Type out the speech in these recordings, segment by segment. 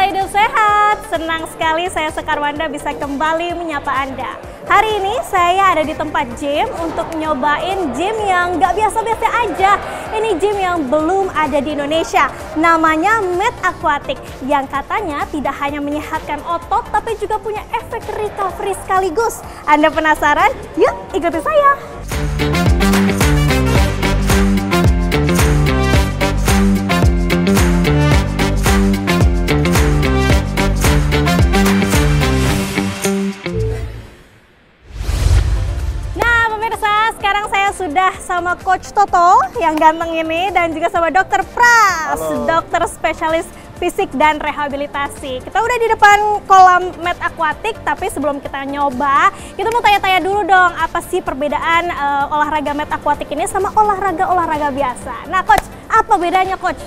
Hidup Sehat. Senang sekali saya Sekar Wanda bisa kembali menyapa Anda. Hari ini saya ada di tempat gym untuk nyobain gym yang nggak biasa-biasa aja. Ini gym yang belum ada di Indonesia. Namanya Med Aquatic yang katanya tidak hanya menyehatkan otot tapi juga punya efek recovery sekaligus. Anda penasaran? Yuk ikuti saya. Sekarang saya sudah sama Coach Toto yang ganteng ini dan juga sama Dr. Pras, dokter spesialis fisik dan rehabilitasi. Kita udah di depan kolam Med Aquatic, tapi sebelum kita nyoba, kita mau tanya-tanya dulu dong, apa sih perbedaan olahraga Med Aquatic ini sama olahraga biasa? Nah, Coach, apa bedanya, Coach?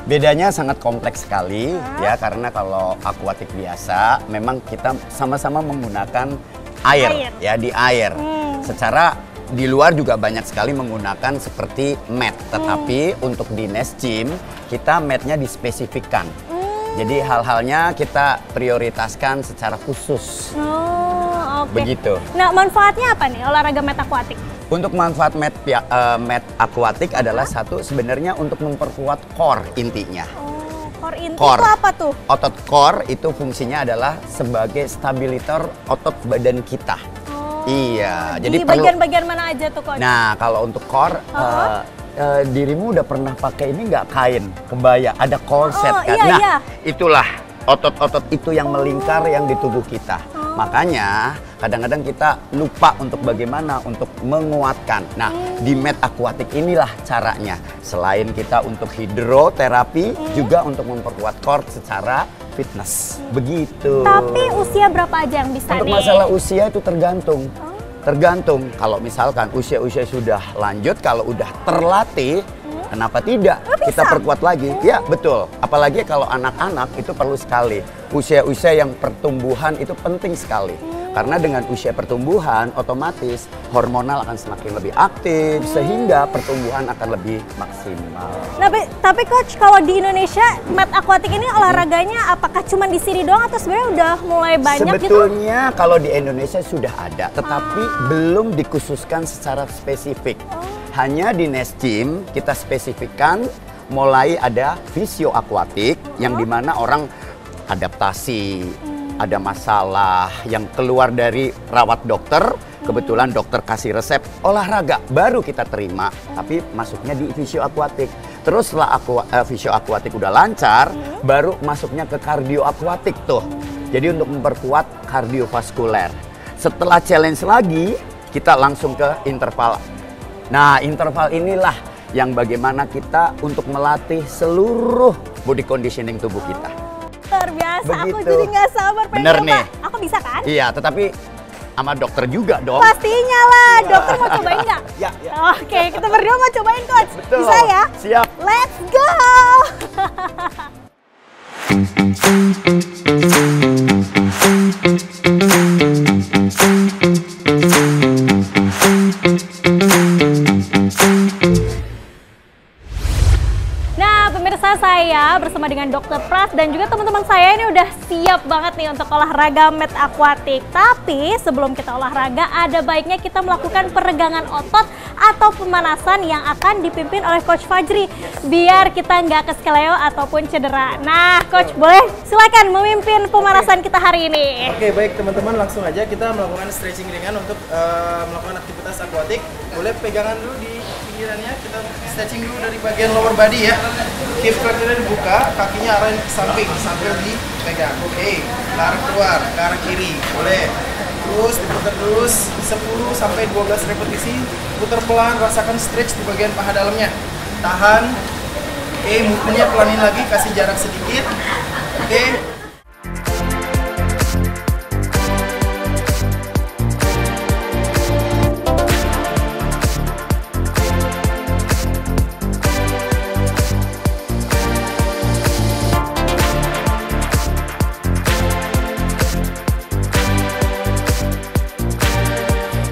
Bedanya sangat kompleks sekali ya, karena kalau akuatik biasa memang kita sama-sama menggunakan air. Ya, di air. Secara di luar juga banyak sekali menggunakan seperti mat, tetapi untuk di Nest Gym kita matnya dispesifikkan. Jadi hal-halnya kita prioritaskan secara khusus. Begitu. Nah, manfaatnya apa nih olahraga Med Aquatic? Untuk manfaat Med Aquatic adalah satu, sebenarnya untuk memperkuat core intinya. Core inti itu apa tuh? Otot core itu fungsinya adalah sebagai stabilitor otot badan kita. Iya, jadi bagian-bagian mana aja tuh, Coach? Nah, kalau untuk core, dirimu udah pernah pakai ini nggak, kain kebaya, ada corset kan? Iya, nah, itulah otot-otot itu yang melingkar yang di tubuh kita. Makanya kadang-kadang kita lupa untuk bagaimana untuk menguatkan. Nah, di Med Aquatic inilah caranya. Selain kita untuk hidroterapi, juga untuk memperkuat core secara fitness. Begitu. Tapi usia berapa aja yang bisa untuk nih? Masalah usia itu tergantung. Tergantung. Kalau misalkan usia-usia sudah lanjut, kalau udah terlatih, kenapa tidak kita perkuat lagi? Ya, betul. Apalagi kalau anak-anak itu perlu sekali. Usia-usia yang pertumbuhan itu penting sekali. Karena dengan usia pertumbuhan, otomatis hormonal akan semakin lebih aktif, sehingga pertumbuhan akan lebih maksimal. Nah, tapi Coach, kalau di Indonesia, Med Aquatic ini olahraganya apakah cuma di sini doang atau sebenarnya udah mulai banyak gitu? Sebetulnya kalau di Indonesia sudah ada, tetapi belum dikhususkan secara spesifik. Hanya di Nest Gym kita spesifikkan mulai ada fisio akuatik yang dimana orang adaptasi, ada masalah yang keluar dari rawat dokter, kebetulan dokter kasih resep olahraga, baru kita terima, tapi masuknya di fisio akuatik. Terus setelah fisio akuatik udah lancar, baru masuknya ke kardio akuatik tuh. Jadi untuk memperkuat kardiovaskuler. Setelah challenge lagi, kita langsung ke interval. Nah, interval inilah yang bagaimana kita untuk melatih seluruh body conditioning tubuh kita. Luar biasa, begitu. aku jadi nggak sabar pengen bener coba. Nih. Aku bisa kan? Iya, tetapi sama dokter juga dong. Pastinya lah, dokter mau cobain nggak? Ya. Oke, kita berdua mau cobain, Coach. Betul. Bisa ya? Siap. Let's go! Saya bersama dengan Dr. Pras dan juga teman-teman saya ini udah siap banget nih untuk olahraga Med Aquatic. Tapi sebelum kita olahraga, ada baiknya kita melakukan peregangan otot atau pemanasan yang akan dipimpin oleh Coach Fajri biar kita nggak keskeleo ataupun cedera. Nah, Coach, boleh silakan memimpin pemanasan kita hari ini. Oke, baik teman-teman, langsung aja kita melakukan stretching ringan untuk melakukan aktivitas akuatik. Boleh pegangan dulu di pinggirannya, kita stretching dulu dari bagian lower body ya. Hip flexor dibuka, kakinya arahin ke samping sambil dipegang. Oke, tarik keluar ke arah kiri, boleh. Terus diputar terus 10 sampai 12 repetisi. Putar pelan, rasakan stretch di bagian paha dalamnya. Tahan. Oke, movementnya pelanin lagi, kasih jarak sedikit. Oke.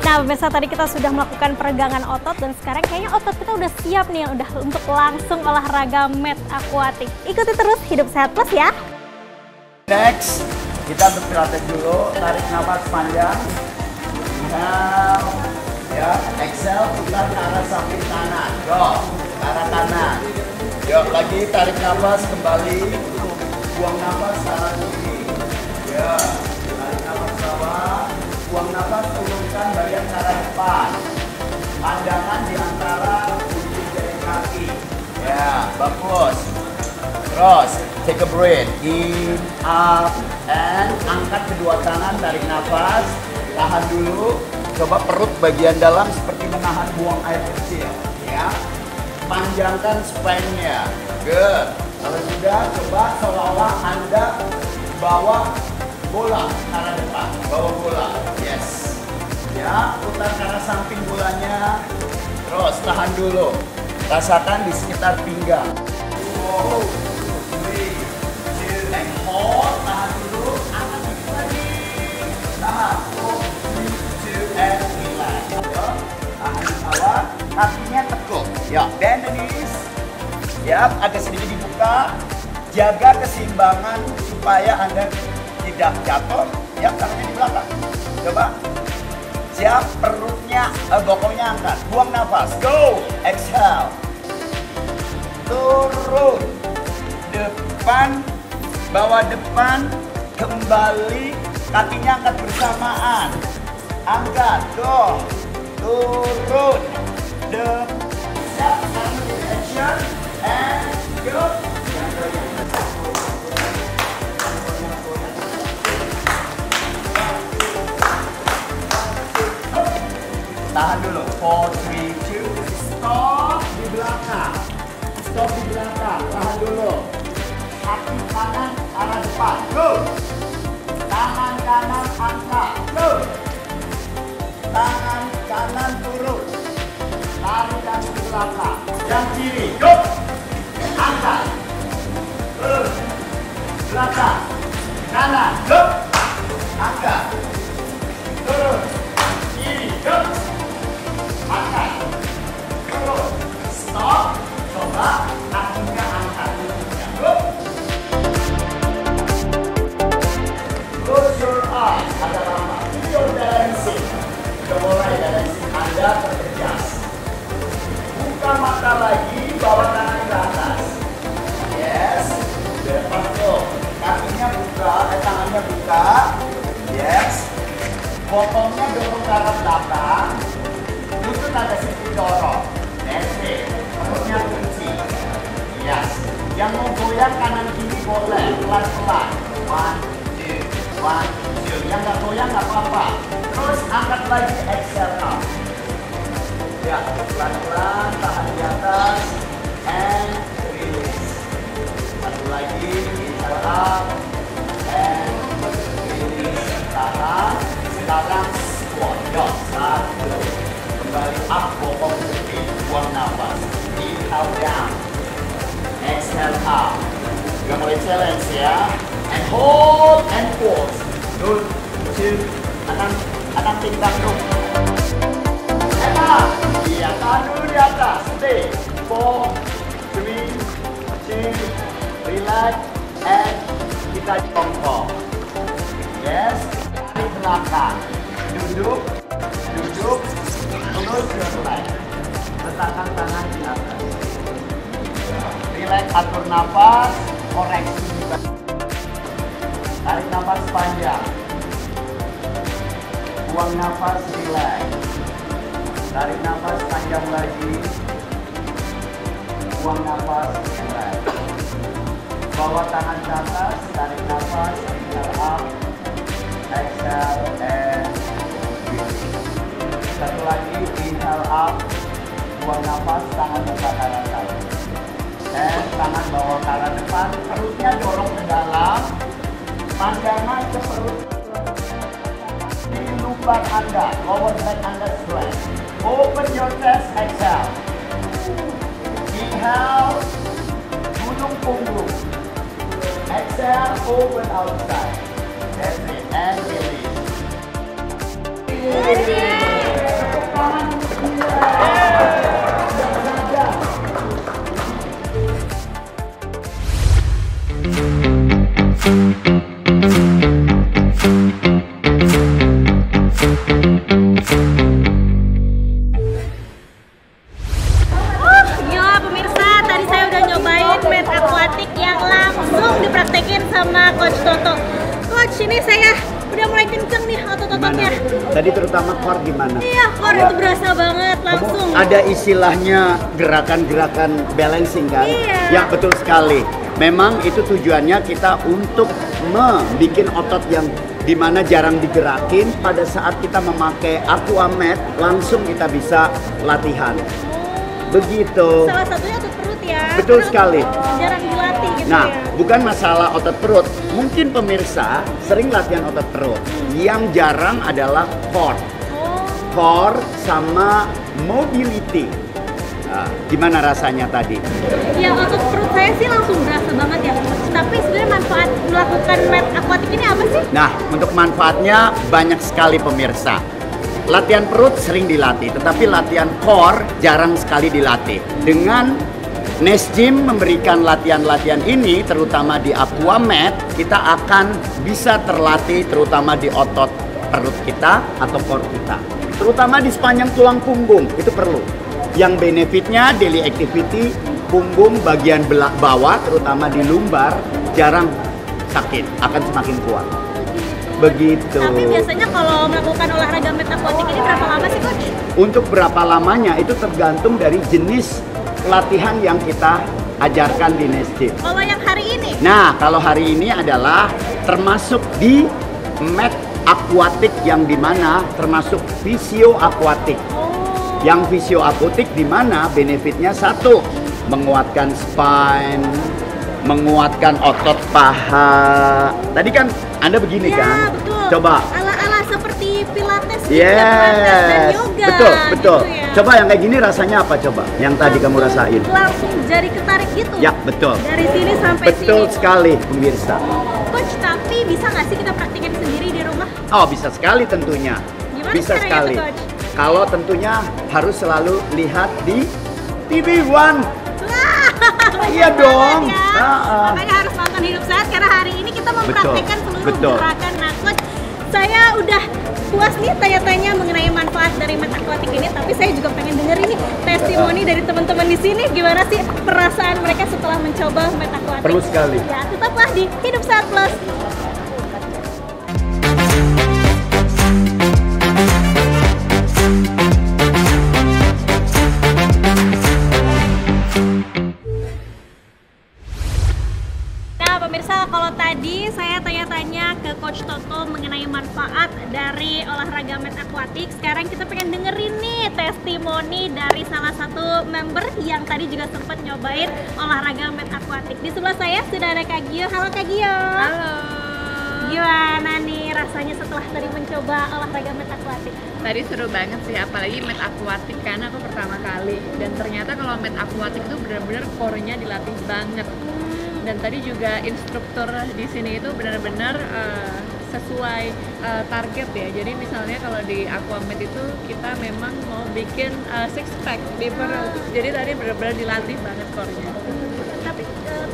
Nah, pemirsa, tadi kita sudah melakukan peregangan otot dan sekarang kayaknya otot kita udah siap nih udah untuk langsung olahraga Med Aquatic. Ikuti terus Hidup Sehat Plus ya. Next, kita berpilates dulu. Tarik nafas panjang. Inhale. Ya, exhale, putar ke arah samping kanan. Go, ke arah kanan. Yuk, lagi tarik nafas kembali. Buang nafas ke arah kiri. Ya, tarik nafas bawah. Buang nafas, turunkan bagian ke arah depan. Pandangan di antara ujung jari kaki. Ya, bagus. Terus, take a breath. In, up, and angkat kedua tangan, tarik nafas. Tahan dulu. Coba perut bagian dalam seperti menahan buang air kecil. Ya. Panjangkan spine-nya. Good. Kalau sudah, coba seolah-olah Anda bawa bola ke arah depan. Bawa bola. Yes. Ya, putar ke arah samping bolanya. Terus, tahan dulu. Rasakan di sekitar pinggang. Wow. 3, 2, and hold. Tahan dulu. Angkat dikit lagi. Tahan. 4, 3, 2, and relax. Tahan di bawah. Kakinya tekuk. Ya, bend the knees. Ya, agak sedikit dibuka. Jaga keseimbangan supaya Anda tidak jatuh. Ya, tangannya di belakang. Coba. Siap, perutnya, bokongnya angkat. Buang nafas. Go. Exhale. Turun. Depan. Bawa depan. Kembali. Kakinya angkat bersamaan. Angkat. Go. Turun. Siap. Action. And go. Tahan dulu. 4, 3, 2. Stop di belakang. Stop di belakang. Tahan dulu. Kaki kanan arah depan. Go. Tangan kanan angkat. Go. Tangan kanan turun. Tarik kaki ke belakang. Yang kiri. Go. Angkat. Turun. Belakang. Kanan. Go. Angkat. Turun. Kiri. Go. Angkat, turun, stop, coba kakinya angkat. Go. Close your eyes, agak lama. Feel your balancing. Sudah mulai balancing Anda terkejas. Buka mata lagi, bawa tangan ke atas. Yes, depan tuh. Kakinya buka, tangannya buka. Yes, bokongnya dorong ke arah belakang. Lutut agak sedikit dorong. That's it. Perutnya kunci. Yes. Yang mau goyang kanan kiri boleh. Pelan-pelan. 1, 2, 1, 2. Yang nggak goyang nggak apa-apa. Terus angkat lagi. Exhale out. Ya. Pelan-pelan. Tahan di atas. And release. Satu lagi. Inhale up. And release. Tahan. Sekarang squat. Yo. 1. Kembali up, bokong kiri, buang nafas. Inhale down, exhale up. Juga mulai challenge ya. And hold and pause. Good, 2, anak pinggang dulu. Enak. Iya, tahan dulu di atas. Stay. 4, 3, 2, relax, and kita jongkok. Yes, dari belakang. Duduk, duduk. Close your legs. Letakkan tangan di atas. Relax, atur nafas, koreksi. Tarik nafas panjang. Buang nafas, relax. Tarik nafas panjang lagi. Buang nafas, relax. Bawa tangan ke atas, tarik nafas, inhale up, exhale, and release. Satu lagi, inhale up, buang nafas, tangan buka ke arah kanan. Dan tangan bawa ke arah depan, perutnya dorong ke dalam, pandangan ke perut. Di lubang Anda, lower back Anda straight. Open your chest, exhale. Inhale, gunung punggung. Exhale, open outside. That's it, and release. Tangan Tadi terutama core gimana? Iya, core itu berasa banget langsung. Ada istilahnya gerakan-gerakan balancing kan? Iya. Ya betul sekali. Memang itu tujuannya kita untuk membuat otot yang dimana jarang digerakin. Pada saat kita memakai aquamat, langsung kita bisa latihan. Begitu. Salah satunya otot perut ya. Betul sekali. Jarang dilatih gitu Nah, ya. bukan masalah otot perut. Mungkin pemirsa sering latihan otot perut. Yang jarang adalah core. Core sama mobility. Nah, gimana rasanya tadi? Ya otot perut saya sih langsung berasa banget ya. Tapi sebenarnya manfaat melakukan mat akuatik ini apa sih? Nah, untuk manfaatnya banyak sekali pemirsa. Latihan perut sering dilatih, tetapi latihan core jarang sekali dilatih. Dengan Nest Gym memberikan latihan-latihan ini, terutama di aquamat, kita akan bisa terlatih terutama di otot perut kita atau core kita. Terutama di sepanjang tulang punggung, itu perlu. Yang benefitnya daily activity, punggung bagian bawah, terutama di lumbar, jarang sakit, akan semakin kuat. Begitu. Tapi biasanya kalau melakukan olahraga mat akuatik ini berapa lama sih coach? Untuk berapa lamanya itu tergantung dari jenis latihan yang kita ajarkan di Nest Gym. Kalau yang hari ini? Nah, kalau hari ini adalah termasuk di mat akuatik yang dimana termasuk fisio akuatik. Yang fisio akuatik dimana benefitnya satu, menguatkan spine, menguatkan otot paha. Tadi kan Anda begini Ya, kan? betul. Coba. Ala-ala seperti pilates, Yes, pilates dan yoga. betul, betul. Gitu ya. Coba yang kayak gini rasanya apa coba? Yang tadi kamu rasain? Langsung jari ketarik gitu. Ya, betul. Dari sini sampai Betul sini. sekali, pemirsa. Coach, tapi bisa nggak sih kita praktikin sendiri di rumah? Oh, bisa sekali tentunya. Gimana Bisa caranya sekali. tuh, Coach? Kalau tentunya harus selalu lihat di TV One. Iya dong. Ya. Makanya harus nonton Hidup Sehat karena hari ini kita mempraktikkan seluruh betul. gerakan. Nah, coach, saya udah puas nih tanya-tanya mengenai manfaat dari mat akuatik ini, tapi saya juga pengen denger ini testimoni dari teman-teman di sini gimana sih perasaan mereka setelah mencoba mat akuatik. Perlu sekali. Ya, tetaplah di Hidup Sehat Plus. Pemirsa, kalau tadi saya tanya-tanya ke Coach Toto mengenai manfaat dari olahraga mat akuatik, sekarang kita pengen dengerin nih testimoni dari salah satu member yang tadi juga sempat nyobain olahraga mat akuatik. Di sebelah saya sudah ada Kak Gio. Halo Kak Gio. Halo. Gimana nih rasanya setelah tadi mencoba olahraga mat akuatik? Tadi seru banget sih, apalagi mat akuatik karena aku pertama kali. Dan ternyata kalau mat akuatik itu benar-benar core-nya dilatih banget. Dan tadi juga instruktur di sini itu benar-benar sesuai target ya. Jadi misalnya kalau di aquamat itu kita memang mau bikin six pack di perut. Jadi tadi benar-benar dilatih banget core-nya. Tapi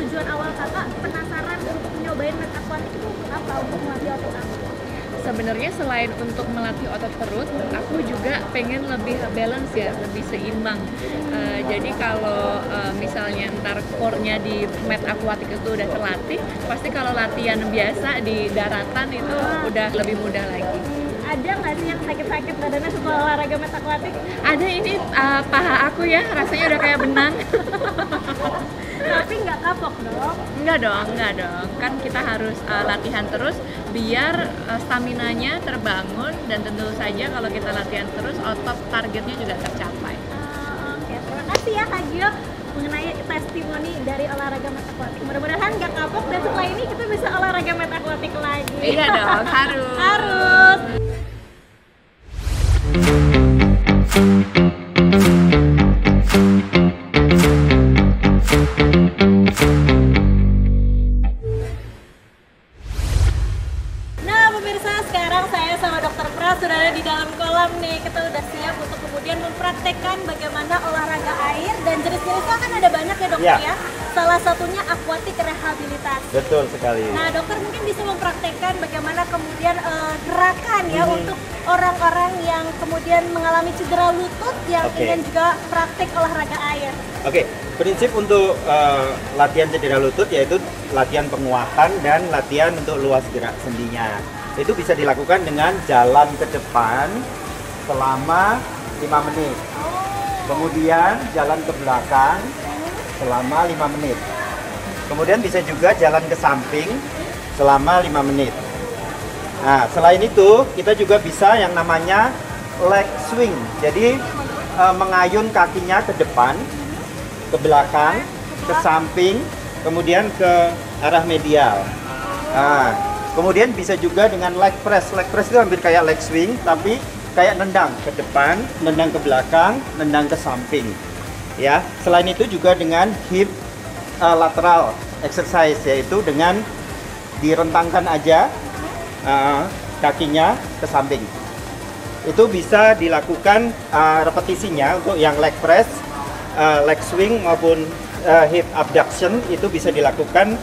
tujuan awal kakak penasaran untuk nyobain mat akuatik itu apa? Untuk melatih otot apa? Sebenarnya selain untuk melatih otot perut, aku juga pengen lebih balance ya, lebih seimbang. Jadi kalau misalnya ntar core-nya di mat akuatik itu udah terlatih, pasti kalau latihan biasa di daratan itu udah lebih mudah lagi. Ada nggak sih yang sakit-sakit badannya setelah olahraga mat akuatik? Ada ini paha aku ya, rasanya udah kayak benang. Tapi nggak kapok dong? Enggak dong. Kan kita harus latihan terus biar staminanya terbangun dan tentu saja kalau kita latihan terus otot targetnya juga tercapai. Oke, terima kasih ya Kak Gio mengenai testimoni dari olahraga mat akuatik. Mudah-mudahan nggak kapok dan setelah ini kita bisa olahraga mat akuatik lagi. Iya dong, harus. Harus. Nah pemirsa, sekarang saya sama Dokter Pras sudah ada di dalam kolam nih. Kita udah siap untuk kemudian mempraktekkan bagaimana olahraga air dan jenis-jenisnya kan ada banyak ya dokter ya. Salah satunya aquatic rehabilitasi. Betul sekali. Nah dokter mungkin bisa mempraktekkan bagaimana kemudian gerakan ya untuk orang-orang yang kemudian mengalami cedera lutut yang ingin juga praktek olahraga air. Oke, prinsip untuk latihan cedera lutut yaitu latihan penguatan dan latihan untuk luas gerak sendinya. itu bisa dilakukan dengan jalan ke depan selama 5 menit. Kemudian jalan ke belakang selama 5 menit. Kemudian bisa juga jalan ke samping selama 5 menit. Nah, selain itu kita juga bisa yang namanya leg swing. Jadi mengayun kakinya ke depan, ke belakang, ke samping, kemudian ke arah medial. Nah, kemudian bisa juga dengan leg press. Leg press itu hampir kayak leg swing, tapi kayak nendang ke depan, nendang ke belakang, nendang ke samping. Ya, selain itu juga dengan hip lateral exercise, yaitu dengan direntangkan aja kakinya ke samping. Itu bisa dilakukan repetisinya untuk yang leg press, leg swing maupun hip abduction itu bisa dilakukan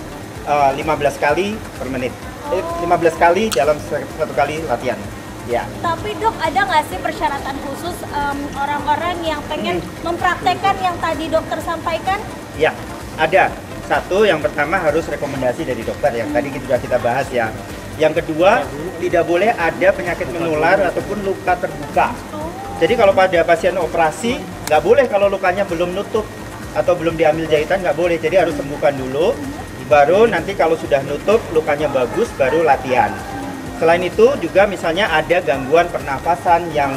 15 kali per menit. 15 kali dalam satu kali latihan. Ya. Tapi dok, ada nggak sih persyaratan khusus orang-orang yang pengen mempraktekkan yang tadi dokter sampaikan? Ya, ada. Satu, yang pertama harus rekomendasi dari dokter yang tadi sudah kita bahas ya. Yang kedua, tidak boleh ada penyakit menular ataupun luka terbuka. Jadi kalau pada pasien operasi, nggak boleh kalau lukanya belum nutup atau belum diambil jahitan, nggak boleh. Jadi harus sembuhkan dulu, baru nanti kalau sudah nutup, lukanya bagus, baru latihan. Selain itu juga misalnya ada gangguan pernafasan yang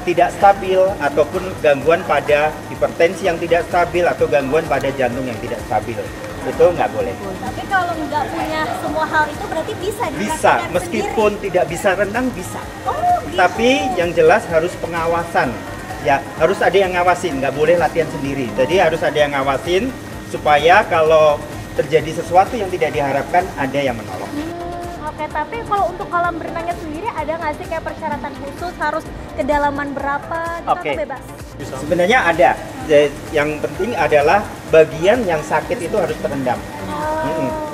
tidak stabil, ataupun gangguan pada hipertensi yang tidak stabil, atau gangguan pada jantung yang tidak stabil. Itu nggak boleh. Tapi kalau nggak punya semua hal itu berarti bisa Bisa, dipraktekkan meskipun sendiri? tidak bisa renang bisa. Oh, gitu. Tapi yang jelas harus pengawasan. Ya, harus ada yang ngawasin, nggak boleh latihan sendiri. Jadi harus ada yang ngawasin supaya kalau terjadi sesuatu yang tidak diharapkan ada yang menolong. Oke, tapi kalau untuk kolam berenangnya sendiri ada nggak sih kayak persyaratan khusus harus kedalaman berapa gitu Oke. atau bebas? Sebenarnya ada. Yang penting adalah bagian yang sakit itu harus terendam.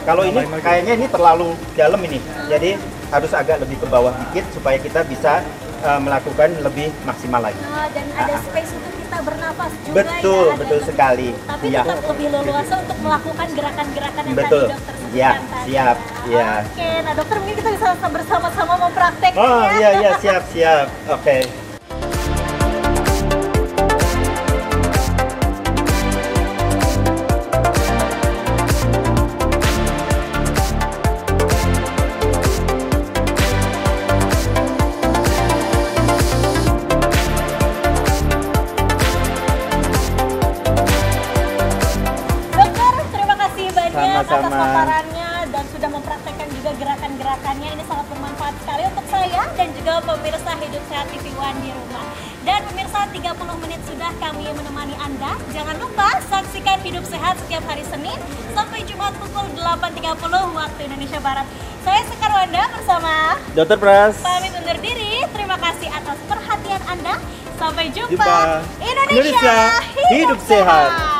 Kalau ini kayaknya ini terlalu dalam ini, jadi harus agak lebih ke bawah dikit supaya kita bisa melakukan lebih maksimal lagi. Dan ada space untuk kita bernapas juga Betul, ya. Ada betul sekali. Tapi Ya. tetap lebih leluasa untuk melakukan gerakan-gerakan yang Betul. tadi dokter sebutkan Ya, tadi. siap. Ya. Oke, nah dokter mungkin kita bisa bersama-sama mempraktekkan Oh ya. iya siap. Oke. Dokter, terima kasih banyak atas Sama-sama. paparannya dan sudah mempraktekkan juga gerakan-gerakannya. Ini sangat bermanfaat sekali untuk saya dan juga pemirsa Hidup Sehat TV One di rumah. Dan pemirsa, 30 menit sudah kami menemani Anda. Jangan lupa saksikan Hidup Sehat setiap hari Senin sampai Jumat pukul 8.30 waktu Indonesia Barat. Saya Sekar Wanda bersama Dokter Pras. pamit undur diri. Terima kasih atas perhatian Anda. Sampai jumpa. Jumpa. Indonesia, Hidup sehat.